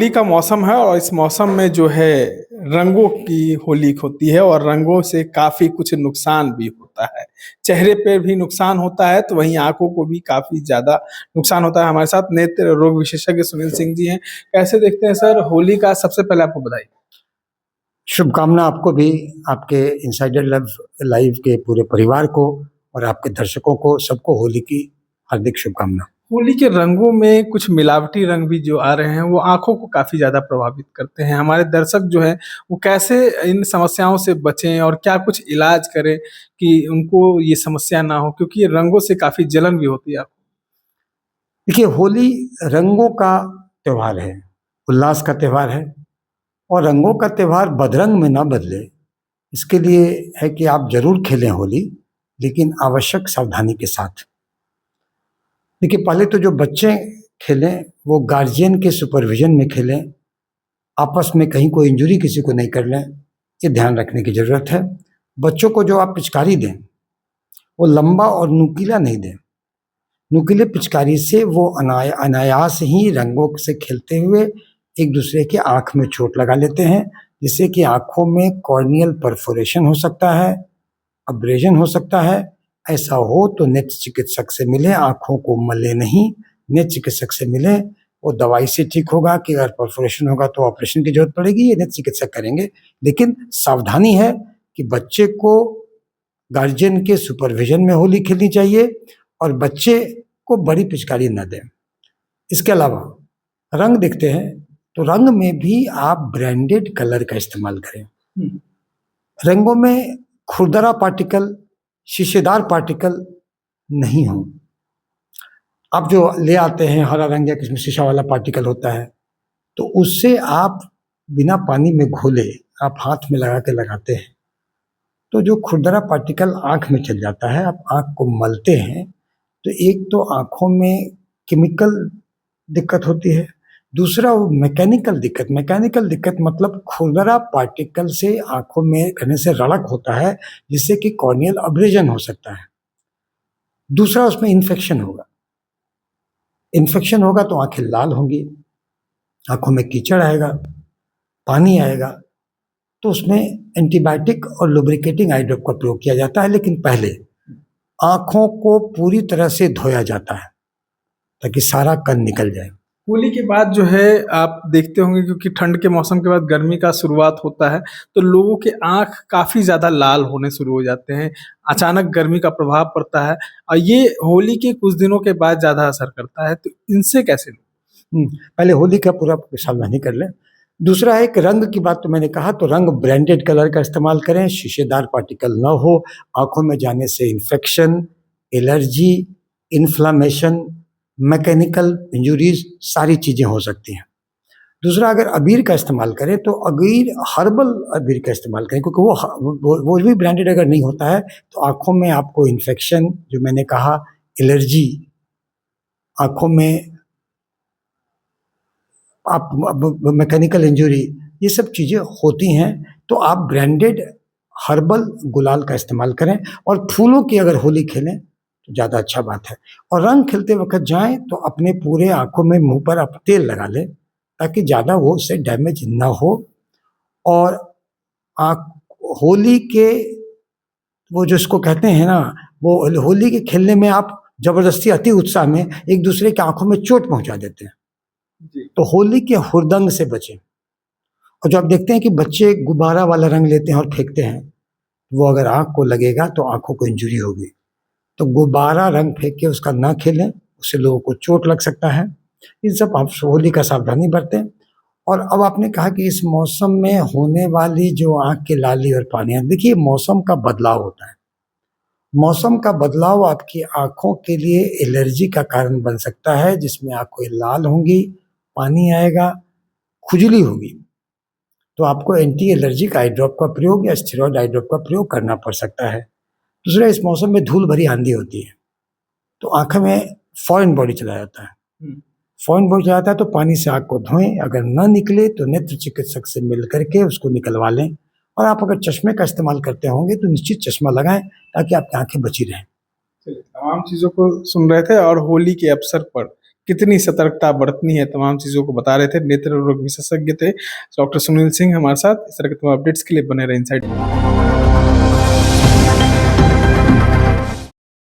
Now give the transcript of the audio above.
होली का मौसम है और इस मौसम में जो है रंगों की होली होती है और रंगों से काफी कुछ नुकसान भी होता है। चेहरे पे भी नुकसान होता है तो वहीं आंखों को भी काफी ज्यादा नुकसान होता है। हमारे साथ नेत्र रोग विशेषज्ञ सुनील सिंह जी हैं। कैसे देखते हैं सर होली का? सबसे पहले आपको बधाई। शुभकामना आपको भी, आपके इनसाइडर लव लाइव के पूरे परिवार को और आपके दर्शकों को, सबको होली की हार्दिक शुभकामना। होली के रंगों में कुछ मिलावटी रंग भी जो आ रहे हैं वो आंखों को काफी ज्यादा प्रभावित करते हैं। हमारे दर्शक जो है वो कैसे इन समस्याओं से बचें और क्या कुछ इलाज करें कि उनको ये समस्या ना हो, क्योंकि ये रंगों से काफी जलन भी होती है। देखिए, होली रंगों का त्यौहार है, उल्लास का त्यौहार है और रंगों का त्यौहार बदरंग में ना बदले, इसके लिए है कि आप जरूर खेलें होली, लेकिन आवश्यक सावधानी के साथ। देखिए, पहले तो जो बच्चे खेलें वो गार्जियन के सुपरविजन में खेलें, आपस में कहीं कोई इंजरी किसी को नहीं कर लें, ये ध्यान रखने की ज़रूरत है। बच्चों को जो आप पिचकारी दें वो लंबा और नुकीला नहीं दें। नुकीले पिचकारी से वो अनायास ही रंगों से खेलते हुए एक दूसरे के आँख में चोट लगा लेते हैं, जिससे कि आँखों में कॉर्नियल परफोरेशन हो सकता है, अब्रेजन हो सकता है। ऐसा हो तो नेत्र चिकित्सक से मिलें, आँखों को मले नहीं, नेत्र चिकित्सक से मिलें। वो दवाई से ठीक होगा कि अगर परफोरेशन होगा तो ऑपरेशन की जरूरत पड़ेगी, ये नेत्र चिकित्सक करेंगे। लेकिन सावधानी है कि बच्चे को गार्जियन के सुपरविजन में होली खेलनी चाहिए और बच्चे को बड़ी पिचकारी न दें। इसके अलावा रंग देखते हैं तो रंग में भी आप ब्रांडेड कलर का इस्तेमाल करें। रंगों में खुरदरा पार्टिकल, शीशेदार पार्टिकल नहीं हो। आप जो ले आते हैं हरा रंग या किसी शीशा वाला पार्टिकल होता है, तो उससे आप बिना पानी में घोले आप हाथ में लगा के लगाते हैं तो जो खुरदरा पार्टिकल आँख में चल जाता है, आप आँख को मलते हैं तो एक तो आँखों में केमिकल दिक्कत होती है, दूसरा वो मैकेनिकल दिक्कत मतलब खुरदरा पार्टिकल से आँखों में रहने से रड़क होता है, जिससे कि कॉर्नियल अब्रेजन हो सकता है। दूसरा उसमें इन्फेक्शन होगा तो आँखें लाल होंगी, आँखों में कीचड़ आएगा, पानी आएगा, तो उसमें एंटीबायोटिक और लुब्रिकेटिंग आई ड्रॉप का प्रयोग किया जाता है। लेकिन पहले आँखों को पूरी तरह से धोया जाता है ताकि सारा कण निकल जाए। होली के बाद जो है आप देखते होंगे, क्योंकि ठंड के मौसम के बाद गर्मी का शुरुआत होता है तो लोगों के आंख काफी ज्यादा लाल होने शुरू हो जाते हैं। अचानक गर्मी का प्रभाव पड़ता है और ये होली के कुछ दिनों के बाद ज्यादा असर करता है, तो इनसे कैसे? पहले होली का पूरा सावधानी कर लें। दूसरा है कि रंग की बात तो मैंने कहा, तो रंग ब्रांडेड कलर का इस्तेमाल करें, शीशेदार पार्टिकल न हो, आंखों में जाने से infection, allergy, inflammation, mechanical injuries सारी चीज़ें हो सकती हैं। दूसरा, अगर अबीर का इस्तेमाल करें तो अबीर हर्बल अबीर का इस्तेमाल करें, क्योंकि वो भी ब्रांडेड अगर नहीं होता है तो आंखों में आपको इन्फेक्शन, जो मैंने कहा, एलर्जी, आंखों में आप मैकेनिकल इंजरी, ये सब चीज़ें होती हैं। तो आप ब्रांडेड हर्बल गुलाल का इस्तेमाल करें और फूलों की अगर होली खेलें तो ज़्यादा अच्छा बात है। और रंग खेलते वक्त जाएं तो अपने पूरे आँखों में, मुंह पर आप तेल लगा लें ताकि ज़्यादा वो उससे डैमेज ना हो। और होली के वो जो इसको कहते हैं ना, वो होली के खेलने में आप ज़बरदस्ती अति उत्साह में एक दूसरे की आँखों में चोट पहुँचा देते हैं, तो होली के हुड़दंग से बचें। और जो आप देखते हैं कि बच्चे गुब्बारा वाला रंग लेते हैं और फेंकते हैं, वो अगर आँख को लगेगा तो आँखों को इंजरी होगी। तो गुब्बारा रंग फेंक के उसका ना खेलें, उससे लोगों को चोट लग सकता है। इन सब आप होली का सावधानी बरतें। और अब आपने कहा कि इस मौसम में होने वाली जो आँख की लाली और पानी, देखिए मौसम का बदलाव होता है। मौसम का बदलाव आपकी आँखों के लिए एलर्जी का कारण बन सकता है, जिसमें आँखें लाल होंगी, पानी आएगा, खुजली होगी, तो आपको एंटी एलर्जिक आई ड्रॉप का प्रयोग या स्टेरॉइड आई ड्रॉप का प्रयोग करना पड़ सकता है। दूसरा, इस मौसम में धूल भरी आंधी होती है तो आँख में फॉरेन बॉडी चला जाता है। फॉरेन बॉडी चला जाता है तो पानी से आँख को धोएं, अगर न निकले तो नेत्र चिकित्सक से मिल करके उसको निकलवा लें। और आप अगर चश्मे का इस्तेमाल करते होंगे तो निश्चित चश्मा लगाएं ताकि आपकी आँखें बची रहें। तमाम चीज़ों को सुन रहे थे और होली के अवसर पर कितनी सतर्कता बरतनी है, तमाम चीजों को बता रहे थे। नेत्र रोग विशेषज्ञ थे डॉक्टर सुनील सिंह हमारे साथ। इस तरह के तमाम अपडेट्स के लिए बने रहे इनसाइड।